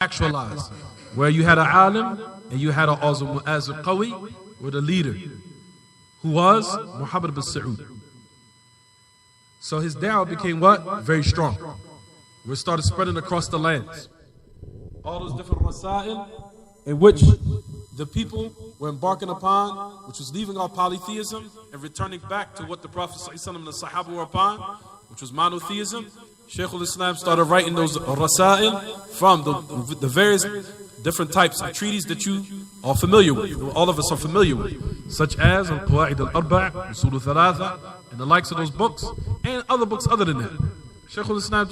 actualized, where you had an alim and you had an azim qawi with a leader who was Muhammad bin Saud. So his da'wah became what? Very strong. It started spreading across the lands. All those different rasail in which the people were embarking upon, which was leaving off polytheism and returning back to what the Prophet ﷺ and the Sahaba were upon, which was monotheism. Shaykh al-Islam started writing those rasail from the various different types of treaties that you are familiar with, all of us are familiar with, such as Al-Qawaid al-Arba', Usul al-Thalatha, and the likes of those books, and other books other than that. Shaykh al-Islam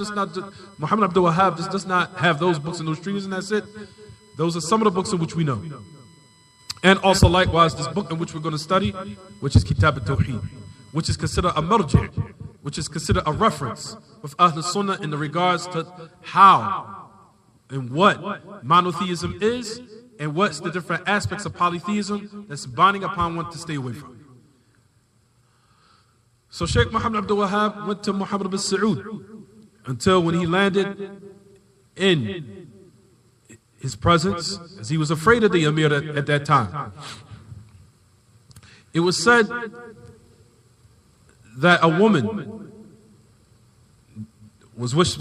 Muhammad Abdur-Razzaaq just does not have those books and those treaties, and that's it. Those are some of the books in which we know. And also likewise this book in which we're going to study, which is Kitaab At-Tawheed, which is considered a marji', which is considered a reference with Ahl Sunnah in the regards to how and what monotheism is and what's the different aspects of polytheism that's binding upon one to stay away from. So Shaykh Muhammad Abdul Wahhab went to Muhammad bin Saud until when he landed in his presence, as he was afraid of the Emir at that time. It was said that a woman was with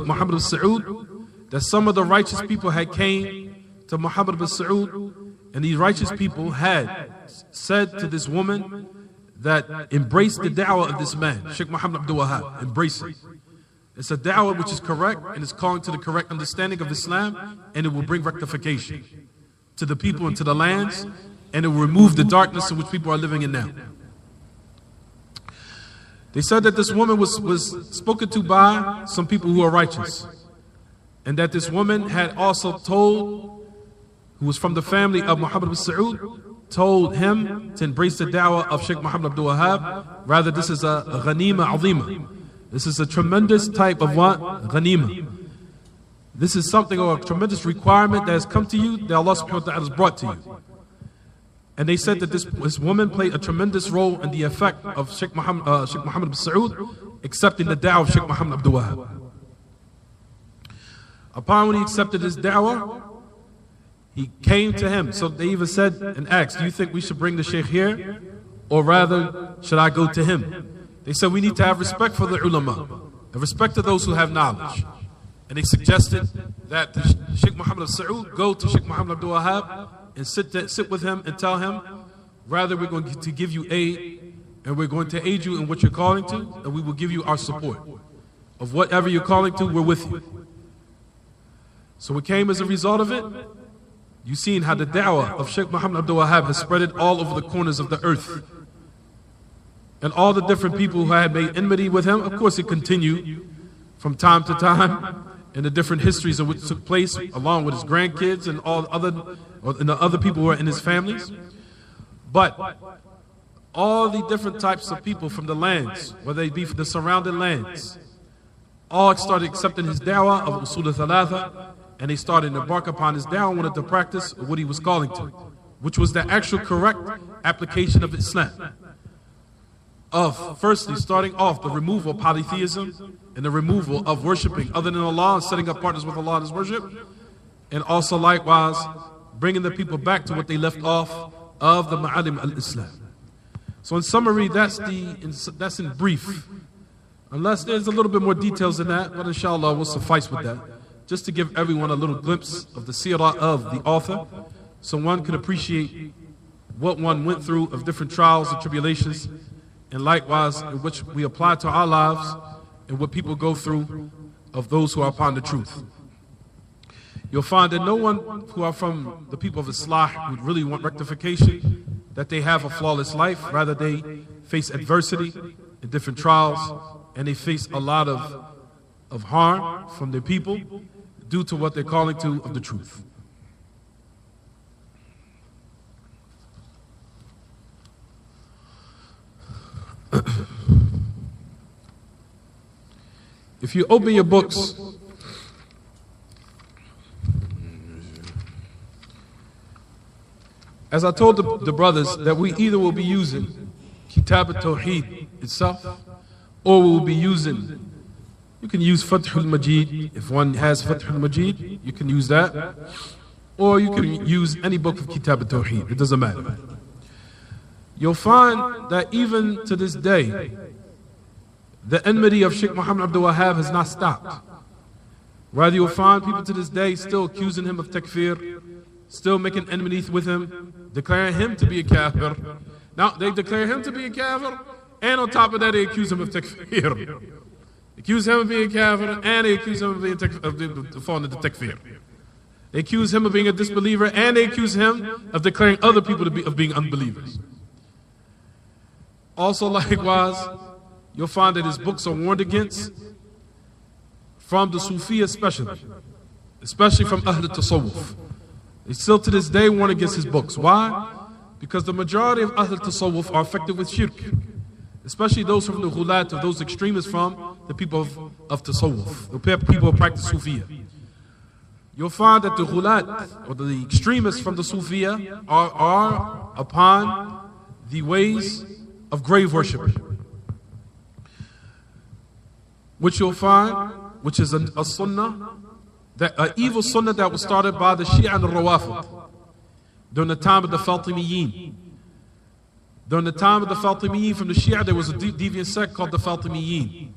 Muhammad bin Saud, that some of the righteous people had came to Muhammad bin Saud, and these righteous people had said to this woman that embrace the da'wah of this man, Shaykh Muhammad Abdul Wahhab, embrace it. It's a da'wah which is correct and it's calling to the correct understanding of Islam, and it will bring rectification to the people and to the lands, and it will remove the darkness in which people are living in now. They said that this woman was spoken to by some people who are righteous, and that this woman had also told, who was from the family of Muhammad bin Saud, told him to embrace the da'wah of Shaykh Muhammad Abdul Wahhab. Rather, this is a ghanima azima. This is a tremendous type of what? Ghanima. This is something, or a tremendous requirement that has come to you, that Allah subhanahu wa ta'ala has brought to you. And they said that this woman played a tremendous role in the effect of Shaykh Muhammad bin Saud accepting the da'wah of Shaykh Muhammad Abdul Wahhab. Upon when he accepted his da'wah, he came to him. So they even said and asked, do you think we should bring the Shaykh here? Or rather, should I go to him? They said we need to have respect for the ulama, and respect to those who have knowledge. And they suggested that Shaykh Muhammad bin Saud go to Shaykh Muhammad Abdul Wahhab and sit with him and tell him, rather we're going to give you aid, and we're going to aid you in what you're calling to, and we will give you our support. Of whatever you're calling to, we're with you. So what came as a result of it? You've seen how the da'wah of Shaykh Muhammad Abdul Wahhab has spread it all over the corners of the earth. And all the different people who had made enmity with him, of course it continued from time to time in the different histories of which took place, along with his grandkids and all the other people who were in his families. But all the different types of people from the lands, whether they be from the surrounding lands, all started accepting his da'wah of Usul al-Thalatha, and they started to embark upon his da'wah, wanted to practice what he was calling to, which was the actual correct application of Islam. Of firstly starting off the removal of polytheism and the removal of worshiping other than Allah and setting up partners with Allah in His worship, and also likewise bringing the people back to what they left off of the Ma'alim al-Islam. So in summary, that's in brief. Unless there's a little bit more details than that, but inshallah we'll suffice with that, just to give everyone a little glimpse of the seerah of the author, so one can appreciate what one went through of different trials and tribulations, and likewise in which we apply to our lives and what people go through of those who are upon the truth. You'll find that no one who are from the people of Islah would really want rectification, that they have a flawless life. Rather, they face adversity and different trials, and they face a lot of harm from their people due to what they're calling to of the truth. If you open your books, as I told the brothers, that we either will be using Kitaab At-Tawheed itself, or we will be using, You can use Fathul Majid. If one has Fathul Majid, you can use that. Or you can use any book of Kitaab At-Tawheed. It doesn't matter. You'll find that even to this day, the enmity of Sheikh Muhammad Abdul Wahhab has not stopped. Rather, you'll find people to this day still accusing him of takfir, still making enmity with him, declaring him to be a kafir. Now, they declare him to be a kafir, and on top of that, they accuse him of takfir. Accuse him of being a kafir, and they accuse him of being falling into takfir. They accuse him of being a disbeliever, and they accuse him of declaring other people of being unbelievers. Also, likewise, you'll find that his books are warned against from the Sufi especially from Ahl Tasawwuf. They still to this day warn against his books. Why? Because the majority of Ahl Tasawwuf are affected with shirk, especially those from the ghulat, of those extremists from the people of Tasawwuf, the people who practice Sufiya. You'll find that the ghulat, or the extremists from the Sufiya, are upon the ways of grave worship, which you'll find, which is a sunnah, an evil sunnah that was started by the Shia and the Rawafid during the time of the Fatimiyin. During the time of the Fatimiyin from the Shia, there was a deviant sect called the Fatimiyin.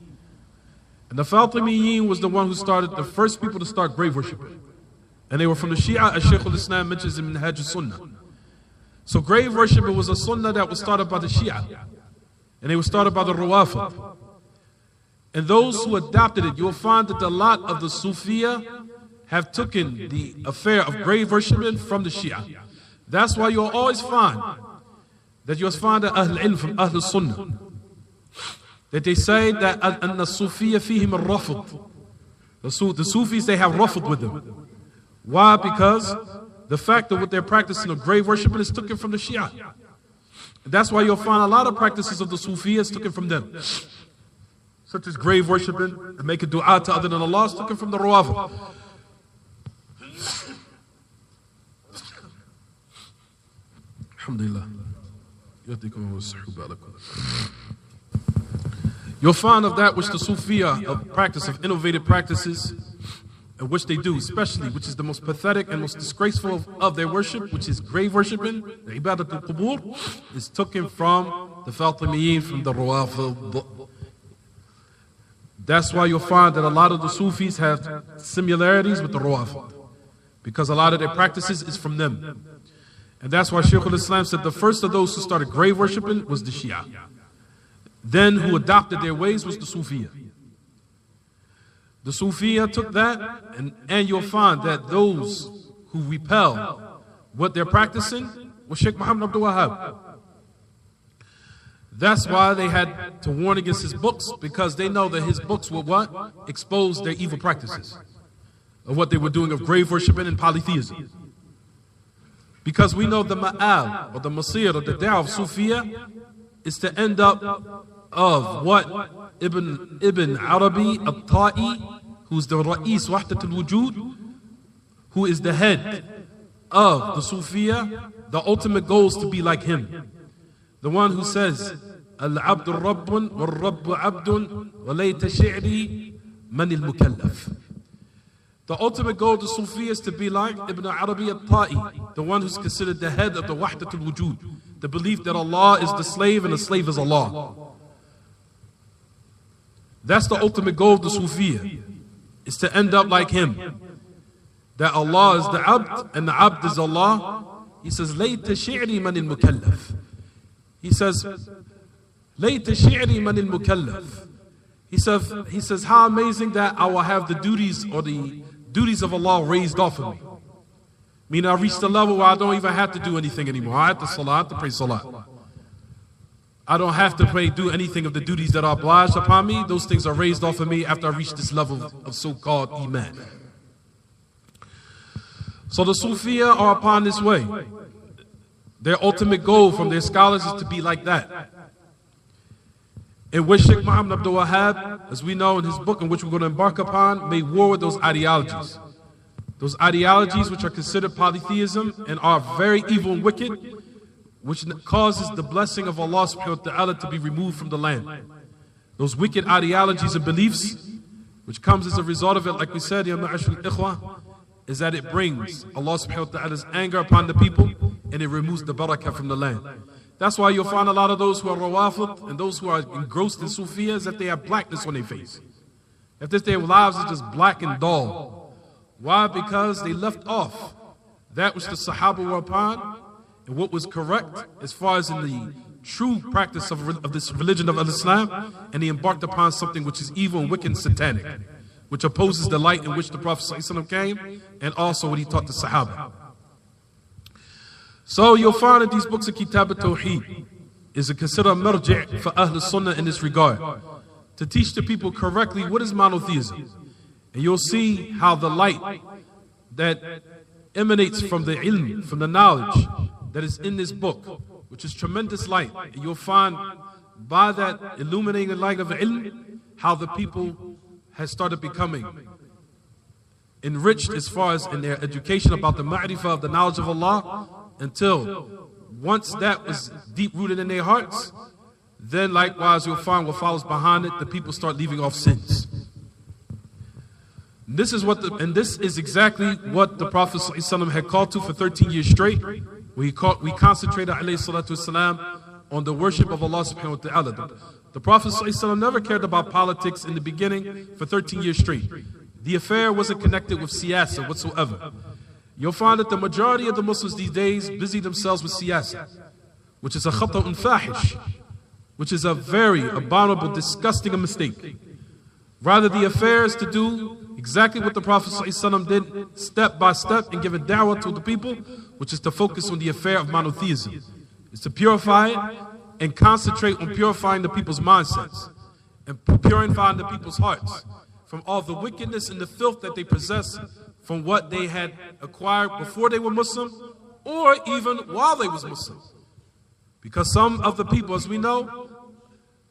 And the Fatimiyin was the one who started, the first people to start grave worshiping. And they were from the Shia, as Shaykh al-Islam mentions in Minhaj al-Sunnah. So grave worship was a sunnah that was started by the Shia. And they were started by the Rawafid. And those who adopted it, you'll find that a lot of the Sufiya have taken the affair of grave worshiping from the Shia. That's why you'll always find that you'll find that Ahl Ilm from Ahl Sunnah, that they say that Anna Sufiya fihim al-Rafid. The Sufis, they have Rafid with them. Why? Because the fact that what they're practicing of grave worshiping is taken from the Shia. That's why you'll find a lot of practices of the Sufiyas taken from them, such as grave worshiping and making dua to other than Allah, is taken from the Rawafid. Alhamdulillah. You'll find of that which the Sufiya practice of innovative practices, and which they do, especially, which is the most pathetic and most disgraceful of their worship, which is grave worshiping, the ibadat al-qubur, is taken from the Fatimiyin, from the Rawafid. That's why you'll find that a lot of the Sufis have similarities with the Rawafid, because a lot of their practices is from them. And that's why Shaykh al-Islam said the first of those who started grave worshiping was the Shia. Then who adopted their ways was the Sufiya. The Sufiya took that, and you'll find that those who repel what they're practicing was Sheikh Muhammad Abdul Wahhab. That's why they had to warn against his books, because they know that his books will what? Expose their evil practices of what they were doing of grave worshiping and polytheism. Because we know the ma'al, or the masir, or the da'wah of Sufiya is to end up of what Ibn Arabi At-Ta'i, who's the Ra'is Wahdat al-Wujud, who is the head of the Sufiya, the ultimate goal is to be like him. The one who says, Al-Abdur Rabbun, wal-Rabbu Abdun, wa layta shi'ri man al-Mukallaf. The ultimate goal of the Sufi is to be like Ibn Arabi At-Ta'i, the one who's considered the head of the Wahdat al-Wujud, the belief that Allah is the slave and the slave is Allah. That's the ultimate goal of the Sufiya, is to end up like him. That Allah is the Abd and the Abd is Allah. He says, Layta shi'ri man al-Mukallaf. He says, Layta shi'ri man al-Mukallaf. He says, how amazing that I will have the duties or the duties of Allah raised off of me. Meaning I reached the level where I don't even have to do anything anymore. I have to salah, I have to pray salah. I don't have to do anything of the duties that are obliged upon me. Those things are raised off of me after I reach this level of so-called Iman. So the Sufiya are upon this way. Their ultimate goal from their scholars is to be like that. In which Sheikh Muhammad Abdul Wahhab, as we know in his book in which we're going to embark upon, made war with those ideologies. Those ideologies which are considered polytheism and are very evil and wicked, which causes the blessing of Allah subhanahu wa ta'ala to be removed from the land. Those wicked ideologies and beliefs which comes as a result of it, like we said, Ya Ma'ashul Ikhwa, is that it brings Allah subhanahu wa ta'ala's anger upon the people and it removes the barakah from the land. That's why you'll find a lot of those who are Rawafid and those who are engrossed in Sufiya is that they have blackness on their face. If their lives are just black and dull. Why? Because they left off that which the Sahaba were upon and what was correct as far as in the true practice of this religion of Islam, and he embarked upon something which is evil and wicked and satanic, which opposes the light in which the Prophet ﷺ came and also what he taught the Sahaba. So you'll find in these books of Kitaab At-Tawheed is a considered marji' for Ahl Sunnah in this regard, to teach the people correctly what is monotheism. And you'll see how the light that emanates from the ilm, from the knowledge that is in this book, which is tremendous light. And you'll find by that illuminating the light of ilm, how the people has started becoming enriched as far as in their education about the ma'rifah of the knowledge of Allah, until once that was deep rooted in their hearts, then likewise you'll find what follows behind it, the people start leaving off sins. This is exactly what the Prophet ﷺ had called to for 13 years straight. We concentrated alayhi salatu wasalam on the worship of Allah subhanahu wa ta'ala. The Prophet ﷺ never cared about politics in the beginning for 13 years straight. The affair wasn't connected with siyasa whatsoever. You'll find that the majority of the Muslims these days busy themselves with siyasa, which is a khata'un fahish, which is a very abominable, disgusting mistake. Rather, the affair is to do exactly what the Prophet ﷺ did, step by step, and give a da'wah to the people, which is to focus on the affair of monotheism. It's to purify it and concentrate on purifying the people's mindsets and purifying the people's hearts from all the wickedness and the filth that they possess from what they had acquired before they were Muslim or even while they was Muslim. Because some of the people, as we know,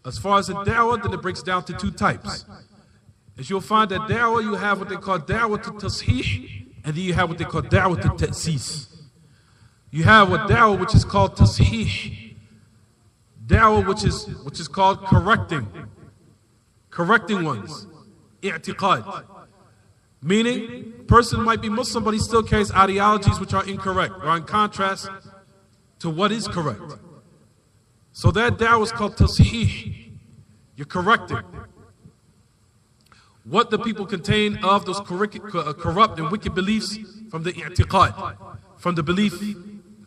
as far as the da'wah, then it breaks down to two types. As you'll find that da'wah, you have what they call da'wah to tasheeh, and then you have what they call da'wah to ta'sees. You have what da'wah which is called tasheeh, da'wah which is called correcting ones, i'tiqad. Meaning, person might be Muslim, but he still carries ideologies which are incorrect, or in contrast to what is correct. So that da'wah is called tasheeh. You're correcting what the people contain of those corrupt and wicked beliefs from the i'tiqad, from the belief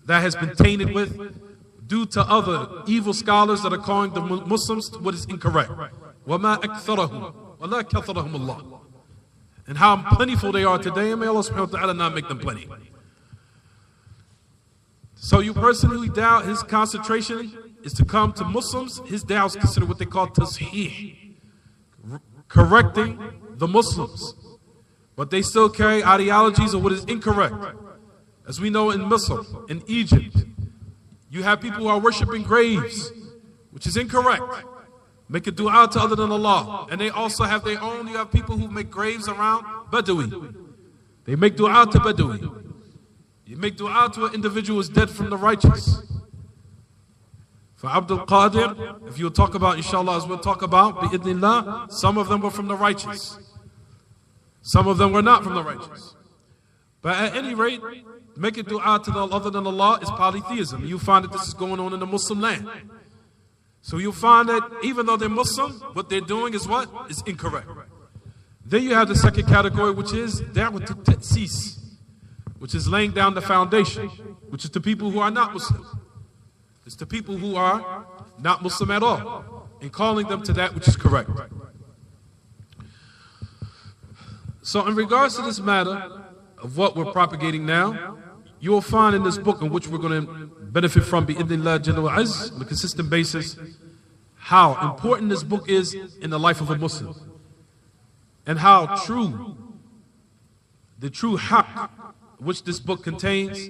that has been tainted with due to other evil scholars that are calling the Muslims to what is incorrect. وَمَا أَكْثَرَهُمْ وَلَا كَثَرَهُمُ اللَّهُ. And how plentiful they are today, and may Allah subhanahu wa ta'ala not make them plenty. So you person who doubt his concentration is to come to Muslims, his da'wah is considered what they call tasheeh, correcting the Muslims. But they still carry ideologies of what is incorrect. As we know in Misr, in Egypt, you have people who are worshiping graves, which is incorrect. Make a dua to other than Allah. And they also have their own, you have people who make graves around Badawi. They make dua to Badawi. You make dua to an individual who is dead from the righteous. For Abdul Qadir, if you'll talk about, inshallah, as we'll talk about, bi'idhnillah, some of them were from the righteous. Some of them were not from the righteous. But at any rate, making dua to the other than Allah is polytheism. You find that this is going on in the Muslim land. So you'll find that even though they're Muslim, what they're doing is what? Is incorrect. Then you have the second category, which is da'wah to ta'sees, which is laying down the foundation, which is to people who are not Muslim. It's to people who are not Muslim at all, and calling them to that which is correct. So in regards to this matter of what we're propagating now, you will find in this book, in which we're going to benefit from bi'idhnillah jalla wa azz, on a consistent basis, how important this book is in the life of a Muslim, and how the true haqq which this book contains,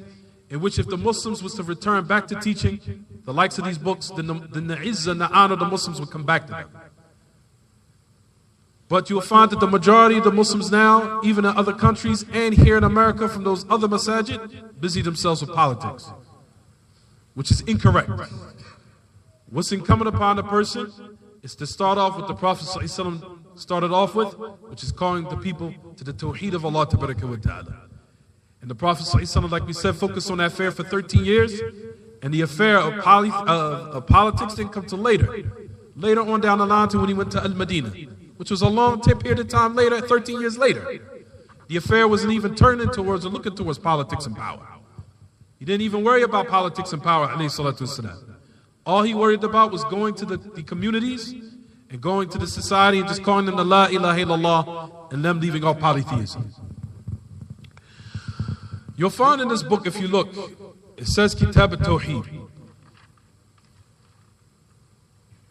in which if the Muslims was to return back to teaching the likes of these books, then the izzah and the honor of the Muslims would come back to them. But you'll find that the majority of the Muslims now, even in other countries and here in America from those other masajid, busy themselves with politics, which is incorrect. What's incumbent upon a person is to start off with the Prophet ﷺ started off with, which is calling the people to the Tawheed of Allah Ta'ala. And the Prophet ﷺ, like we said, focused on that affair for 13 years. And the affair of politics didn't come till later. Later on down the line to when he went to Al-Madinah, which was a long period of time later, 13 years later. The affair wasn't even turning towards or looking towards politics and power. He didn't even worry about politics and power, alayhi salatu wasalam. All he worried about was going to the communities and going to the society and just calling them the La ilaha illallah and them leaving off polytheism. You'll find in this book, if you look, it says Kitaab At-Tawheed.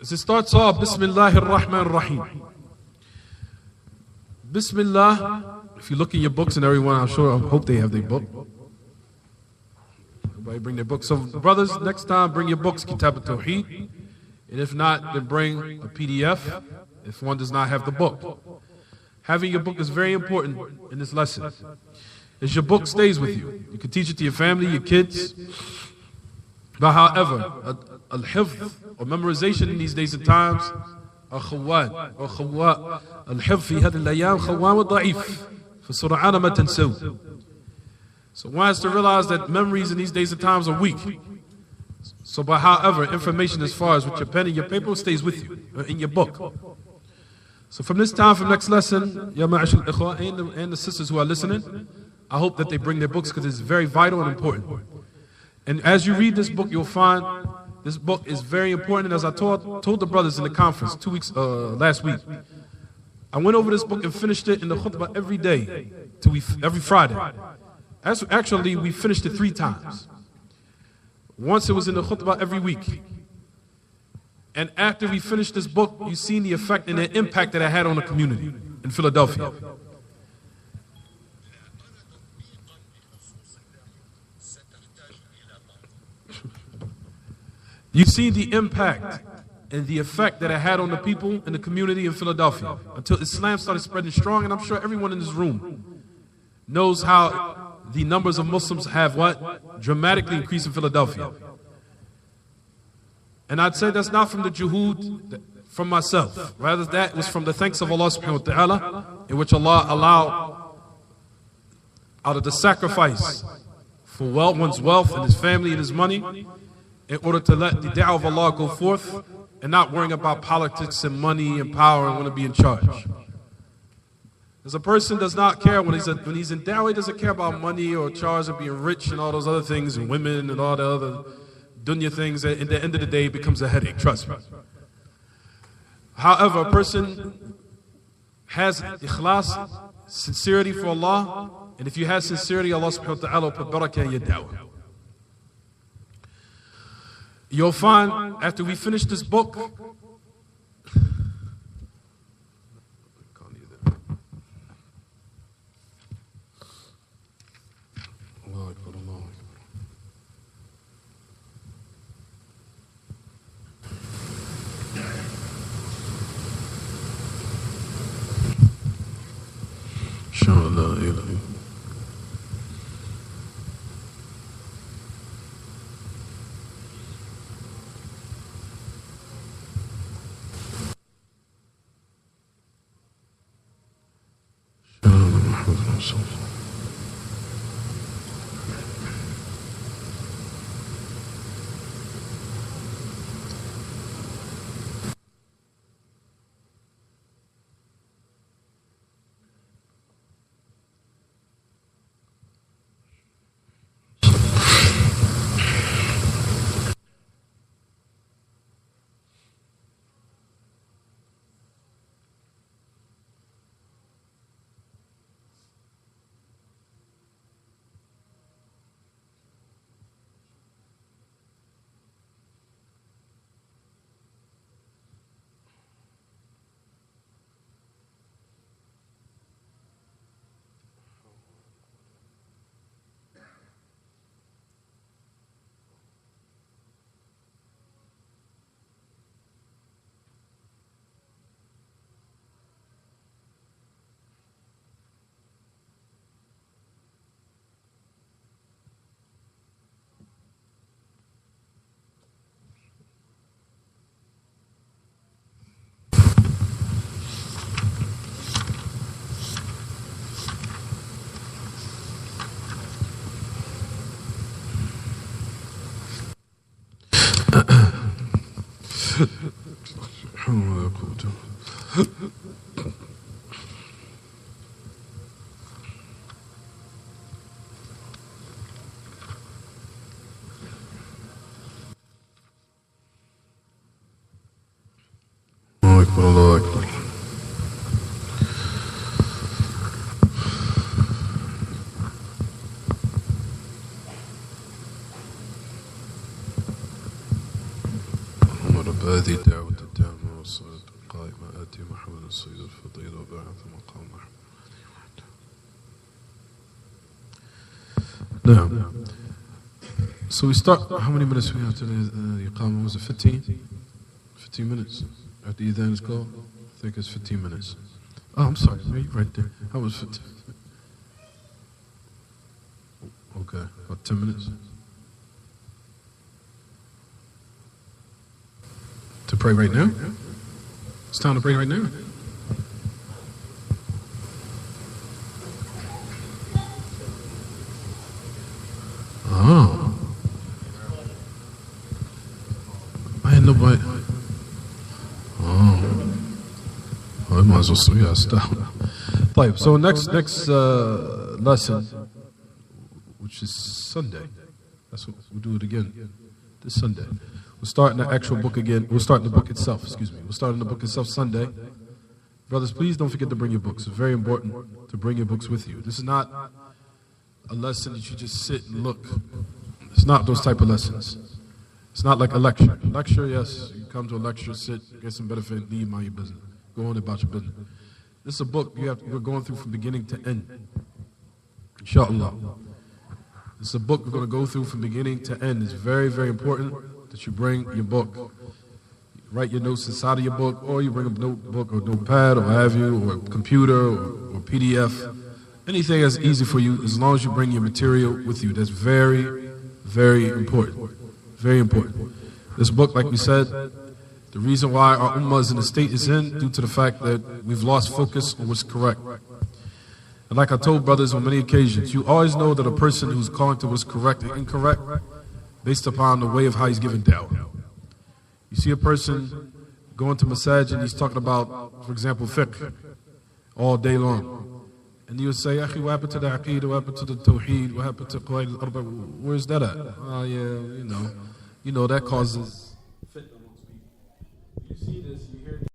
As it starts off, Bismillahir Rahmanir Rahim. Bismillah. If you look in your books, and everyone, I hope they have their book. Everybody bring their books. So, brothers, next time bring your books, Kitaab At-Tawheed. And if not, then bring a PDF if one does not have the book. Having your book is very important in this lesson. As your book stays with you. You can teach it to your family, your kids. But however, al-hifz, or memorization in these days and times, al-khawwat, or khawwat, al-hifz fi hadhi al-ayyam khawwat wa da'if, فَسُرْعَانَ مَا تَنْسَوْا. So one has to realize that memories in these days and times are weak. So but however, information as far as with your pen and your paper stays with you, in your book. So from this time, from next lesson, ya ma'ashal ikhwa, and the sisters who are listening, I hope that they bring their books because it's very vital and important. And as you read this book, you'll find this book is very important. And as I told the brothers in the conference last week, I went over this book and finished it in the khutbah every day, every Friday. Actually, we finished it 3 times. Once it was in the khutbah every week. And after we finished this book, you've seen the effect and the impact that it had on the community in Philadelphia. You see the impact and the effect that it had on the people in the community in Philadelphia until Islam started spreading strong. And I'm sure everyone in this room knows how the numbers of Muslims have what? Dramatically increased in Philadelphia. And I'd say that's not from the juhud from myself. Rather, that was from the thanks of Allah subhanahu wa ta'ala, in which Allah allowed out of the sacrifice for one's wealth and his family and his money, in order to let the da'wah of Allah go forth and not worrying about politics and money and power and want to be in charge. As a person does not care when he's in da'wah, he doesn't care about money or charge or being rich and all those other things and women and all the other dunya things. At the end of the day, it becomes a headache, trust me. However, a person has ikhlas, sincerity for Allah, and if you have sincerity, Allah subhanahu wa ta'ala will put barakah in your da'wah. You'll find after we finish this book, الله أكبر. اللهم رب هذه الدعوة التامة والصلاة القائمة آتي محمد السيد الفضيل وبعث مقام محمد. Now, so we start, how many minutes we have today? The Iqamah was it 15? 15 minutes. After the Adhan is called? I think it's 15 minutes. Oh, I'm sorry, right there. How was 15? Okay, about 10 minutes. To pray right now? It's time to pray right now. Oh. I had nobody. I might as well say, yeah, stop. طيب, so next lesson, which is Sunday. That's what we'll do it again this Sunday. We'll start in the actual book again. We'll start in the book itself, excuse me. We'll start in the book itself Sunday. Brothers, please don't forget to bring your books. It's very important to bring your books with you. This is not a lesson that you just sit and look. It's not those type of lessons. It's not like a lecture. Lecture, yes, you come to a lecture, sit, get some benefit, leave, mind your business. Go on about your business. This is a book we're going through from beginning to end. Inshallah. This is a book we're going to go through from beginning to end. It's very, very important that you bring your book. Write your notes inside of your book, or you bring a notebook or notepad or what have you, or a computer or PDF. Anything that's easy for you, as long as you bring your material with you. That's very, very important. Very important. This book, like we said, the reason why our ummah is in the state it's in, due to the fact that we've lost focus on what's correct. And like I told brothers on many occasions, you always know that a person who's calling to what's correct and incorrect based upon the way of how he's giving da'wah. You see a person going to masajid and he's talking about, for example, fiqh all day long. And you would say, Akhi, what happened to the aqeedah, what happened to the Tawheed, what happened to Qawaid al-Arba? Where's that at? Oh yeah, you know that causes fitna amongst people. You see this, you hear